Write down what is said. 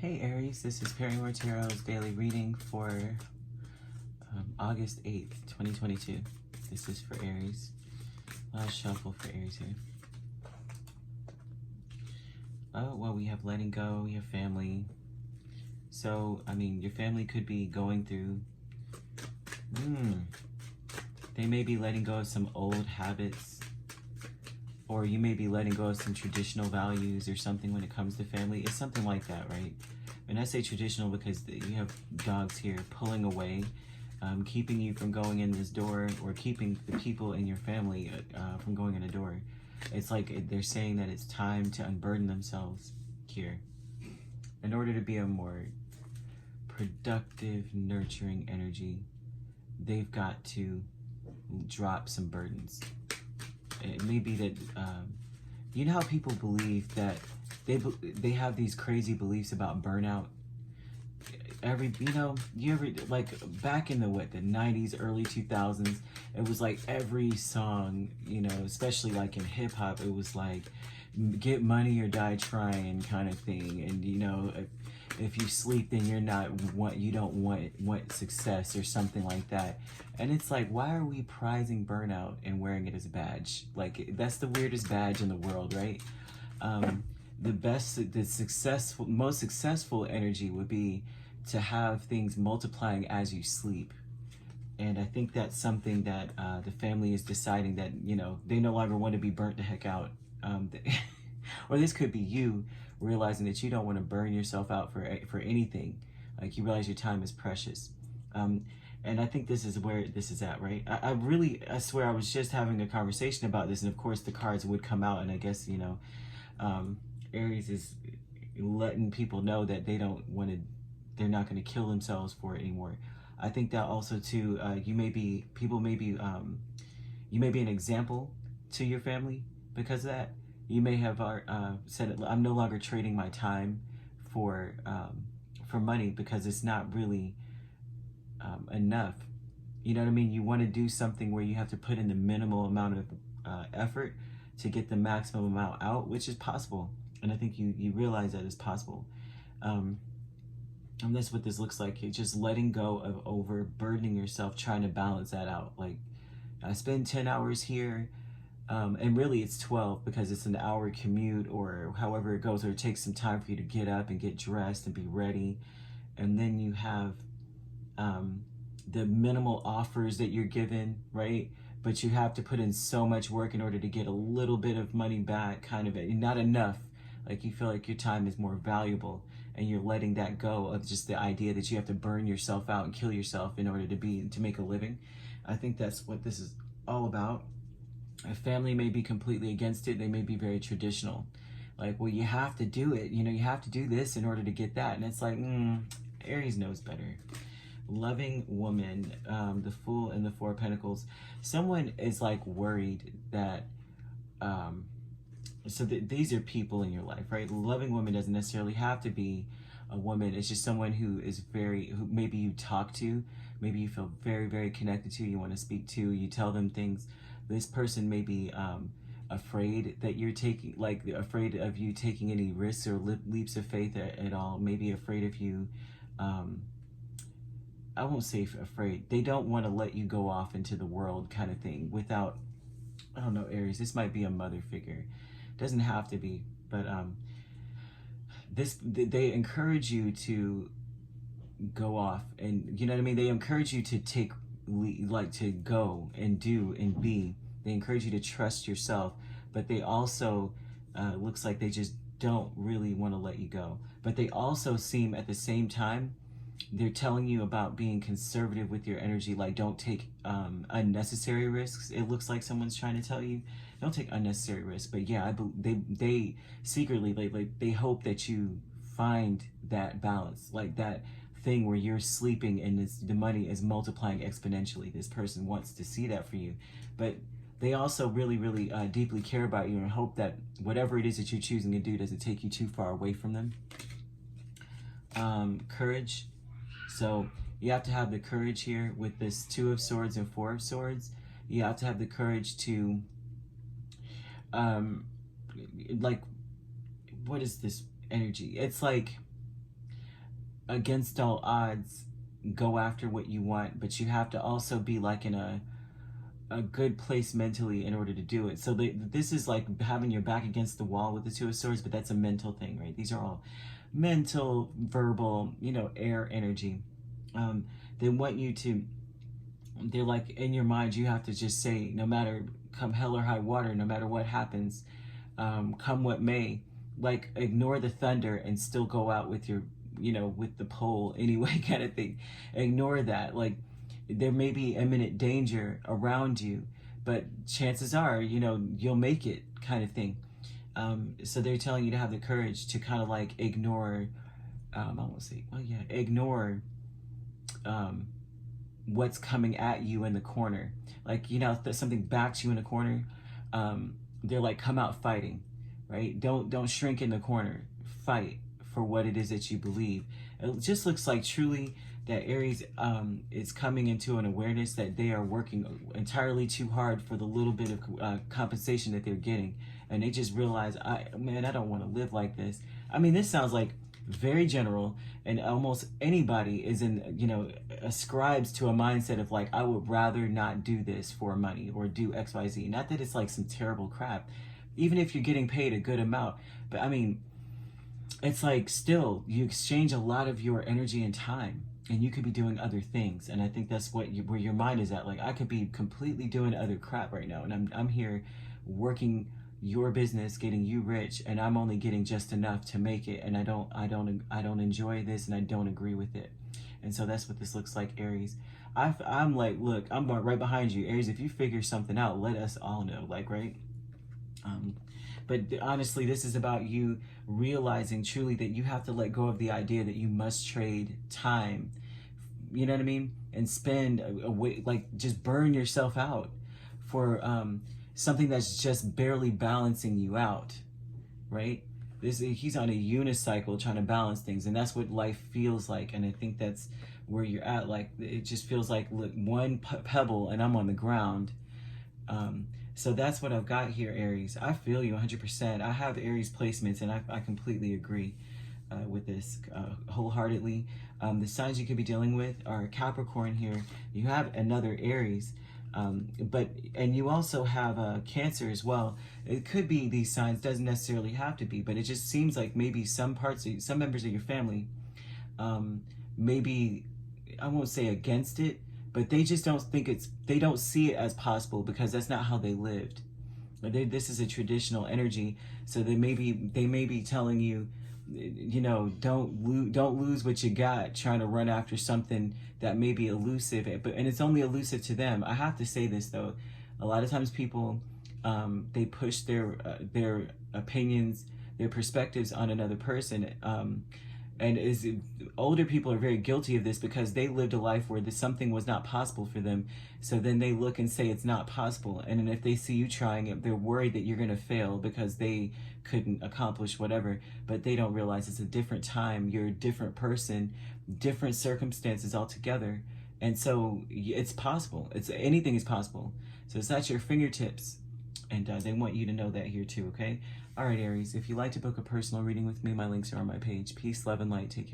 Hey Aries, this is Perrymore Tarot's daily reading for August 8th, 2022. This is for Aries. I'll shuffle for Aries here. Oh, well, we have letting go, we have family. So, I mean, your family could be going through... They may be letting go of some old habits, or you may be letting go of some traditional values or something when it comes to family. It's something like that, right? And I say traditional because you have dogs here pulling away, keeping you from going in this door, or keeping the people in your family from going in a door. It's like they're saying that it's time to unburden themselves here in order to be a more productive, nurturing energy. They've got to drop some burdens. It may be that, you know how people believe that they have these crazy beliefs about burnout? You ever, like, back in the 90s, early 2000s, it was like every song, especially like in hip hop, it was like, get money or die trying kind of thing. And, if you sleep, then you don't want success or something like that. And it's like, why are we prizing burnout and wearing it as a badge? Like, that's the weirdest badge in the world, right? Most successful energy would be to have things multiplying as you sleep. And I think that's something that the family is deciding that, they no longer want to be burnt the heck out. Or this could be you realizing that you don't want to burn yourself out for anything. Like, you realize your time is precious. And I think this is where this is at, right? I swear I was just having a conversation about this, and of course the cards would come out, and I guess, Aries is letting people know that they're not going to kill themselves for it anymore. I think that also too, you may be an example to your family because of that. You may have said, I'm no longer trading my time for money because it's not really enough. You know what I mean? You want to do something where you have to put in the minimal amount of effort to get the maximum amount out, which is possible. And I think you realize that it's possible. And that's what this looks like. You're just letting go of overburdening yourself, trying to balance that out. Like, I spend 10 hours here, and really it's 12 because it's an hour commute or however it goes, or it takes some time for you to get up and get dressed and be ready. And then you have the minimal offers that you're given, right? But you have to put in so much work in order to get a little bit of money back, kind of, not enough. Like, you feel like your time is more valuable, and you're letting that go of just the idea that you have to burn yourself out and kill yourself in order to make a living. I think that's what this is all about. A family may be completely against it. They may be very traditional. Like, well, you have to do it. You have to do this in order to get that. And it's like, Aries knows better. Loving woman, the Fool and the Four of Pentacles. Someone is like worried that, these are people in your life, right? Loving woman doesn't necessarily have to be a woman. It's just someone who maybe you talk to, maybe you feel very, very connected to, you want to speak to, you tell them things. This person may be afraid that you're afraid of you taking any risks or leaps of faith at all. Maybe afraid of you, I won't say afraid. They don't want to let you go off into the world kind of thing without, I don't know, Aries, this might be a mother figure. Doesn't have to be, but they encourage you to go off, and you know what I mean? They encourage you to to go and do and be. They encourage you to trust yourself, but they also, looks like they just don't really want to let you go. But they also seem at the same time, they're telling you about being conservative with your energy, like don't take unnecessary risks. It looks like someone's trying to tell you, don't take unnecessary risks. But yeah, they secretly, they hope that you find that balance, like that thing where you're sleeping and the money is multiplying exponentially. This person wants to see that for you, but they also really, really deeply care about you and hope that whatever it is that you're choosing to do doesn't take you too far away from them. Courage. So you have to have the courage here with this Two of Swords and Four of Swords. You have to have the courage to, like, what is this energy? It's like against all odds, go after what you want, but you have to also be like in a good place mentally in order to do it. So this is like having your back against the wall with the Two of Swords, but that's a mental thing, right? These are all mental, verbal, air energy. They want you to, they're like in your mind, you have to just say, no matter, come hell or high water, no matter what happens, come what may, like ignore the thunder and still go out with your, with the pole anyway, kind of thing. Ignore that. Like, there may be imminent danger around you, but chances are, you'll make it, kind of thing. So they're telling you to have the courage to kind of like ignore, I won't say, well, yeah, ignore what's coming at you in the corner. Like, if something backs you in the corner, they're like, come out fighting, right? Don't shrink in the corner. Fight for what it is that you believe. It just looks like truly that Aries is coming into an awareness that they are working entirely too hard for the little bit of compensation that they're getting. And they just realize, man, I don't want to live like this. I mean, this sounds like very general, and almost anybody is ascribes to a mindset of like, I would rather not do this for money or do XYZ. Not that it's like some terrible crap, even if you're getting paid a good amount. But I mean, it's like still you exchange a lot of your energy and time, and you could be doing other things. And I think that's where your mind is at. Like, I could be completely doing other crap right now, and I'm here working your business, getting you rich, and I'm only getting just enough to make it, and I don't enjoy this, and I don't agree with it. And so that's what this looks like, Aries. I'm like, look, I'm right behind you, Aries. If you figure something out, let us all know, like, right? But honestly, this is about you realizing truly that you have to let go of the idea that you must trade time, you know what I mean, and spend away, like just burn yourself out for something that's just barely balancing you out, right? He's on a unicycle trying to balance things, and that's what life feels like. And I think that's where you're at. Like, it just feels like, look, one pebble and I'm on the ground. So that's what I've got here, Aries. I feel you 100%. I have Aries placements, and I completely agree with this wholeheartedly. The signs you could be dealing with are Capricorn here. You have another Aries. And you also have Cancer as well. It could be these signs, doesn't necessarily have to be, but it just seems like maybe some members of your family, maybe, I won't say against it, but they just don't think they don't see it as possible because that's not how they lived. This is a traditional energy, so they may be telling you, don't lose what you got trying to run after something that may be elusive, and it's only elusive to them. I have to say this though, a lot of times people they push their opinions, their perspectives on another person, and older people are very guilty of this because they lived a life where something was not possible for them. So then they look and say it's not possible, and then if they see you trying it, they're worried that you're going to fail because they couldn't accomplish whatever. But they don't realize it's a different time, you're a different person, different circumstances altogether, and so it's possible. Anything is possible. So it's at your fingertips, and they want you to know that here too. Okay. All right, Aries, if you'd like to book a personal reading with me, my links are on my page. Peace, love, and light. Take care.